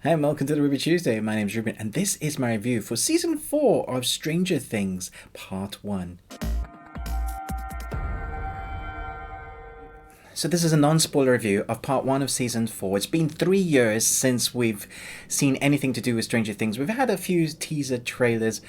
Hey, and welcome to the Ruby Tuesday. My name's Ruben, and this is my review for Season 4 of Stranger Things, Part 1. So this is a non-spoiler review of Part 1 of Season 4. It's been 3 years since we've seen anything to do with Stranger Things. We've had a few teaser trailers,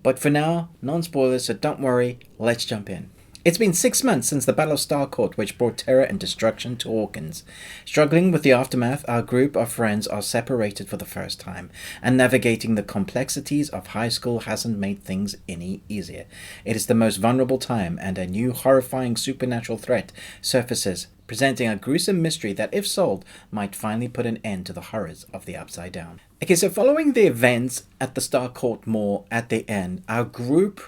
but for now, non-spoilers, so don't worry, let's jump in. It's been 6 months since the Battle of Starcourt, which brought terror and destruction to Hawkins. Struggling with the aftermath, our group of friends are separated for the first time, and navigating the complexities of high school hasn't made things any easier. It is the most vulnerable time, and a new horrifying supernatural threat surfaces, presenting a gruesome mystery that, if solved, might finally put an end to the horrors of the Upside Down. Okay, so following the events at the Starcourt Mall at the end, our group,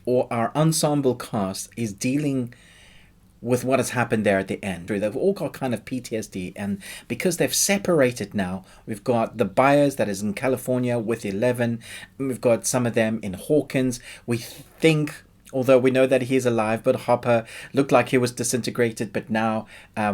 or our ensemble cast, is dealing with what has happened there at the end. They've all got kind of PTSD, and because they've separated now, we've got the Byers that is in California with 11, and we've got some of them in Hawkins. We think, although we know that he is alive, but Hopper looked like he was disintegrated, but now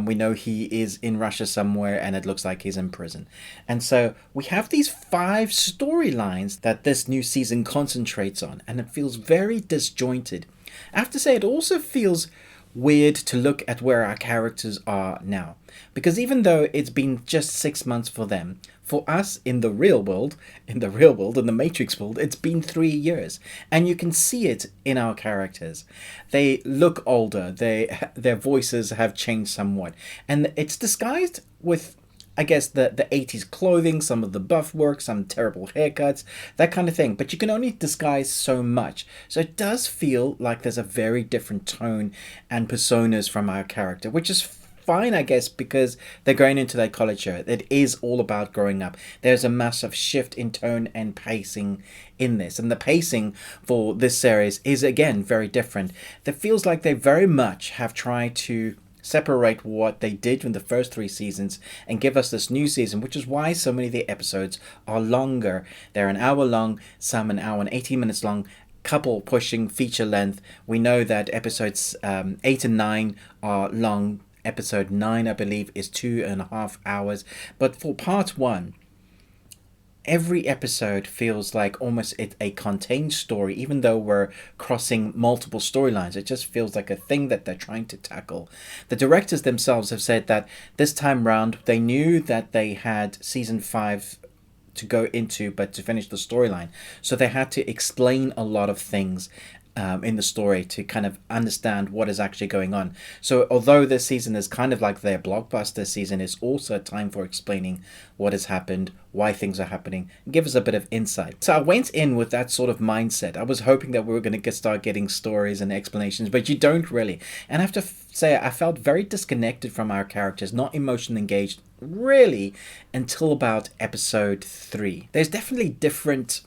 we know he is in Russia somewhere, and it looks like he's in prison. And so we have these 5 storylines that this new season concentrates on, and it feels very disjointed. I have to say, it also feels weird to look at where our characters are now, because even though it's been just 6 months for them, for us in the real world, in the Matrix world, it's been 3 years, and you can see it in our characters. They look older, their voices have changed somewhat, and it's disguised with, I guess, the 80s clothing, some of the buff work, some terrible haircuts, that kind of thing. But you can only disguise so much. So it does feel like there's a very different tone and personas from our character, which is fine, I guess, because they're going into their college year. It is all about growing up. There's a massive shift in tone and pacing in this. And the pacing for this series is, again, very different. It feels like they very much have tried to separate what they did in the first 3 seasons and give us this new season, which is why so many of the episodes are longer. They're an hour long, some an hour and 18 minutes long, couple pushing feature length. We know that episodes 8 and 9 are long. Episode 9, I believe, is 2.5 hours. But for part 1, every episode feels like almost a contained story, even though we're crossing multiple storylines. It just feels like a thing that they're trying to tackle. The directors themselves have said that this time round, they knew that they had season 5 to go into, but to finish the storyline. So they had to explain a lot of things in the story to kind of understand what is actually going on. So although this season is kind of like their blockbuster season, it's also a time for explaining what has happened, why things are happening, and give us a bit of insight. So I went in with that sort of mindset. I was hoping that we were going to start getting stories and explanations, but you don't really. And I have to say, I felt very disconnected from our characters, not emotionally engaged really until about episode 3. There's definitely different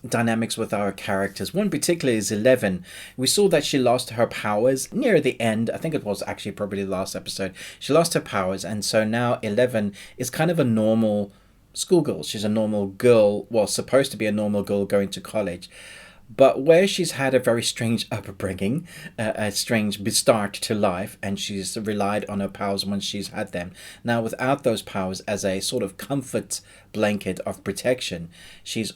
dynamics with our characters. One particularly is 11. We saw that she lost her powers near the end. I think it was actually probably the last episode. She lost her powers, and so now 11 is kind of a normal schoolgirl. She's a normal girl, well, supposed to be a normal girl going to college. But where she's had a very strange upbringing, a strange start to life, and she's relied on her powers once she's had them. Now, without those powers as a sort of comfort blanket of protection, she's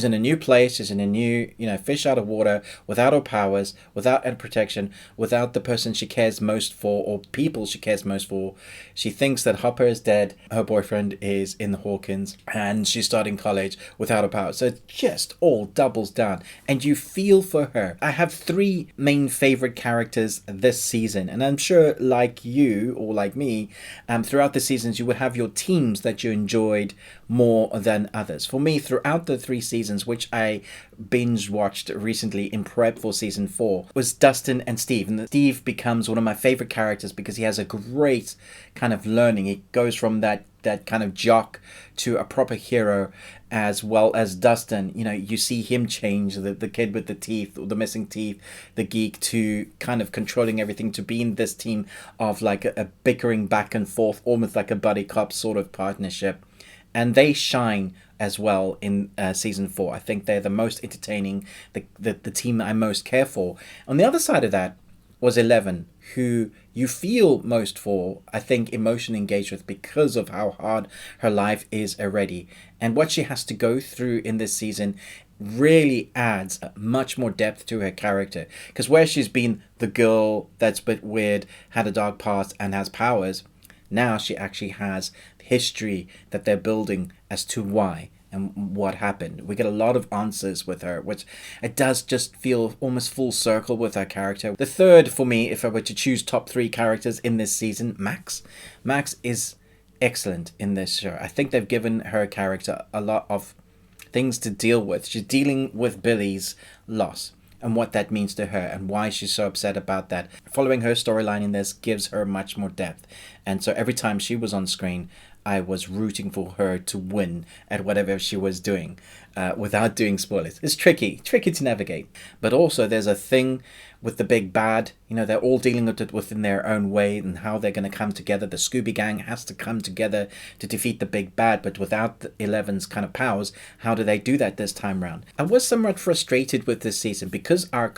in a new place, she's in a new, fish out of water, without her powers, without any protection, without the person she cares most for, or people she cares most for. She thinks that Hopper is dead, her boyfriend is in the Hawkins, and she's starting college without her powers. So it just all doubles down, and you feel for her. I have 3 main favorite characters this season, and I'm sure like you, or like me, throughout the seasons you would have your teams that you enjoyed more than others. For me, throughout the 3 seasons, which I binge watched recently in prep for season 4, was Dustin and Steve. And Steve becomes one of my favorite characters because he has a great kind of learning. He goes from that kind of jock to a proper hero, as well as Dustin. You see him change, the kid with the teeth, or the missing teeth, the geek, to kind of controlling everything, to being this team of like a bickering back and forth, almost like a buddy cop sort of partnership. And they shine as well in season 4. I think they're the most entertaining, the team I most care for. On the other side of that was 11. who you feel most for, I think, emotionally engaged with because of how hard her life is already. And what she has to go through in this season really adds much more depth to her character. Because where she's been the girl that's a bit weird, had a dark past, and has powers, now she actually has history that they're building as to why and what happened. We get a lot of answers with her, which it does just feel almost full circle with her character. The third for me, if I were to choose top 3 characters in this season, Max. Max is excellent in this show. I think they've given her character a lot of things to deal with. She's dealing with Billy's loss and what that means to her and why she's so upset about that. Following her storyline in this gives her much more depth. And so every time she was on screen, I was rooting for her to win at whatever she was doing, without doing spoilers. It's tricky to navigate. But also there's a thing with the big bad. You know, they're all dealing with it within their own way and how they're going to come together. The Scooby gang has to come together to defeat the big bad, but without Eleven's kind of powers, how do they do that this time round? I was somewhat frustrated with this season because our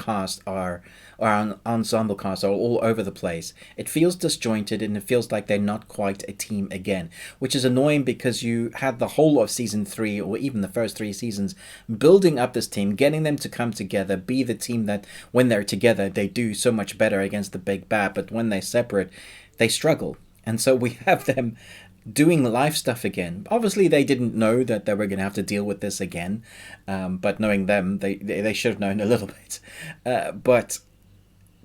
ensemble cast are all over the place. It feels disjointed and it feels like they're not quite a team again, which is annoying because you had the whole of season 3 or even the first 3 seasons building up this team, getting them to come together, be the team that when they're together they do so much better against the big bad, but when they separate they struggle. And so we have them doing life stuff again. Obviously they didn't know that they were going to have to deal with this again, but knowing them, they should have known a little bit. But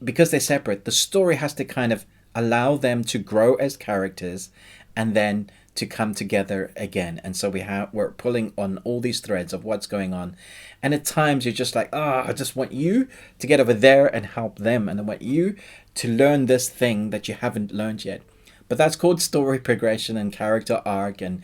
because they're separate, the story has to kind of allow them to grow as characters and then to come together again. And so we're pulling on all these threads of what's going on. And at times you're just like, I just want you to get over there and help them. And I want you to learn this thing that you haven't learned yet. But that's called story progression and character arc, and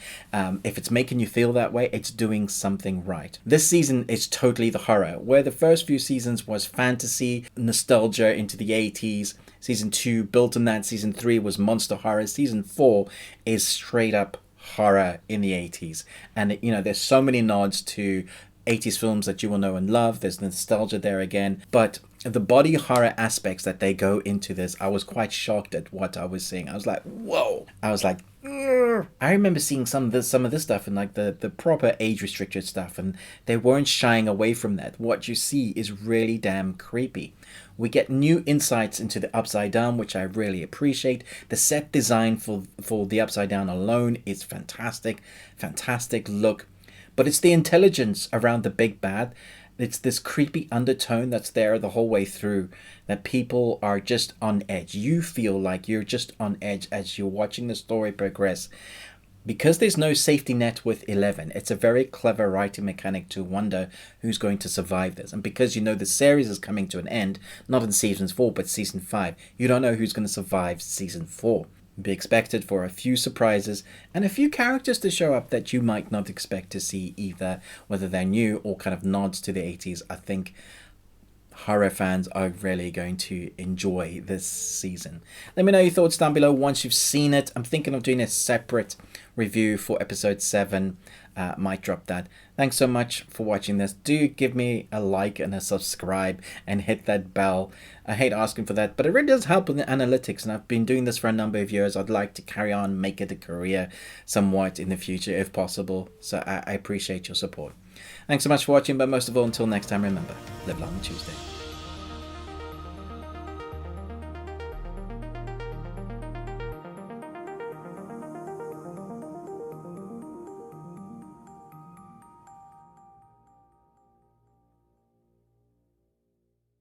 if it's making you feel that way, it's doing something right. This season is totally the horror, where the first few seasons was fantasy, nostalgia into the 80s. Season 2 built on that. Season 3 was monster horror. Season 4 is straight up horror in the 80s. And, you know, there's so many nods to 80s films that you will know and love. There's nostalgia there again. But the body horror aspects that they go into this, I was quite shocked at what I was seeing. I was like, whoa. I was like, Urgh. I remember seeing some of this stuff and like the proper age restricted stuff, and they weren't shying away from that. What you see is really damn creepy. We get new insights into the Upside Down, which I really appreciate. The set design for the Upside Down alone is fantastic look. But it's the intelligence around the big bad. It's this creepy undertone that's there the whole way through, that people are just on edge. You feel like you're just on edge as you're watching the story progress. Because there's no safety net with 11, it's a very clever writing mechanic to wonder who's going to survive this. And because you know the series is coming to an end, not in season 4, but season 5, you don't know who's going to survive season 4. Be expected for a few surprises and a few characters to show up that you might not expect to see either, whether they're new or kind of nods to the 80s. I think horror fans are really going to enjoy this season. Let me know your thoughts down below once you've seen it. I'm thinking of doing a separate review for episode 7. Might drop that. Thanks so much for watching this. Do give me a like and a subscribe and hit that bell. I hate asking for that, but it really does help with the analytics, and I've been doing this for a number of years. I'd like to carry on, make it a career somewhat in the future if possible, so I appreciate your support. Thanks so much for watching, but most of all, until next time, remember, live long and Tuesday.